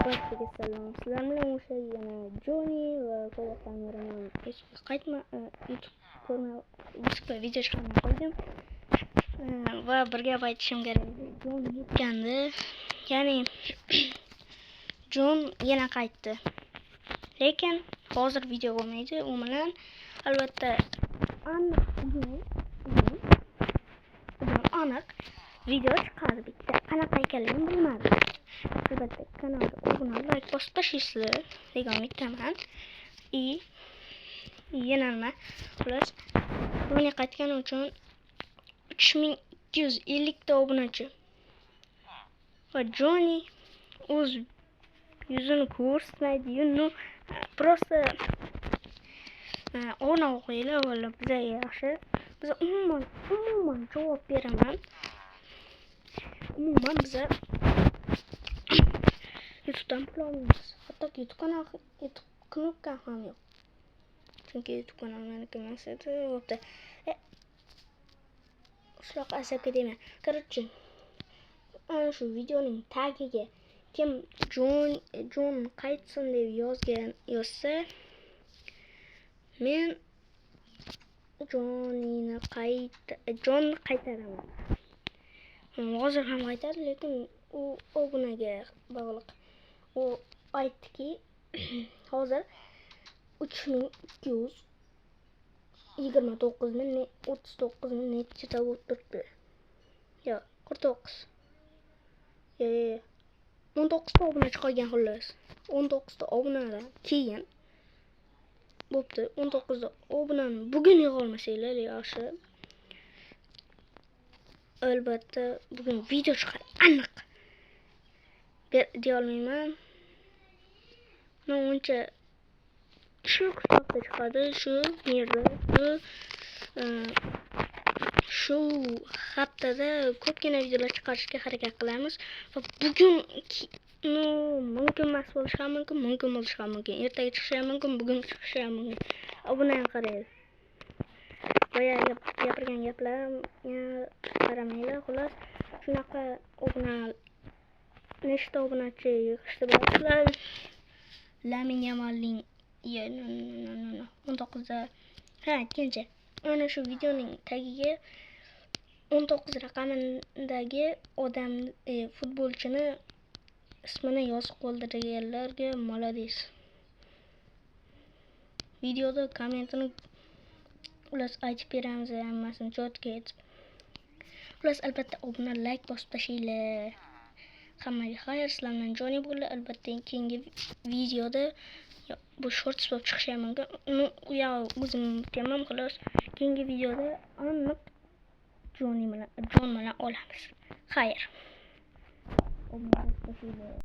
Barchaga salom. Sizlar bilan o'sha yana Joni va qo'llashlarni qaytma YouTube ko'rmay video chiqarmay qo'ydim. Va bir gap aytishim kerak. Jon yutgandi. Ya'ni Jon yana qaytdi. Lekin hozir video bo'lmaydi. U bilan albatta aniq video chiqadi bitta. Qanaqa ekanligini bilmadim. Albatta kanalga obuna like bosib tashlaysizlar degan umiddaman. Yana nima? Xolos, Joni qaytgani uchun 3250 ta obunachi. Va Joni o'z yuzini ko'rsatmaydi. Просто ona o'qiylar valla bizga yaxshi. Biz umuman javob beraman. Umuman biz YouTube'dan pul olmaymiz. Hatto YouTube knopka ham yo'q. Chunki YouTube kanal meniki emas edi. Bo'pti. Shunaqa asabga deyman. Короче, ana shu videoning tagiga kim Jon qaytsin deb yozsa, men Jonni qaytaraman. Hozir ham qaytadi, lekin u obunaga bog'liq. U aytdiki, hozir 3229 nechta bo'lib turibdi. Yo, 49. 19 ta obunachi qolgan xullas. 19 ta obunadan keyin bo'pti. 19 ta obunani bugun yig'a olmasanglar yaxshi. Albatta bugun video chiqadi. Aniq deya olmayman. Uncha shu kitobda chiqadi, shu yerda, shu haftada ko'pgina videolar chiqarishga harakat qilamiz. Va bugun mumkin emas bo'lishi ham mumkin, mumkin bo'lishi ham mumkin. Ertaga chiqishi ham mumkin, bugun chiqishi ham mumkin. Obunani qaraydi. Boya gapirgan gaplarimga qaramanglar. Xolos, shunaqa nechta obunachi yig'ishdi bilasizlar? Lamin Yamalning 19da ikkinchi. Ana shu videoning tagiga 19 raqamidagi odam futbolchini ismini yozib qoldirganlarga молодец. Videoda kommentini ular aytib beramiz, hammasini cho'tga aytib. Ular albatta obuna, like bosib tashlanglar. Hammaga xayr, sizlardan Joni bo'ldi. Albatta keyingi videoda bu shorts bo'lib chiqishi ham mumkin. O'zim aytaman, xolos. Keyingi videoda aniq Jon bilan olamiz. Xayr.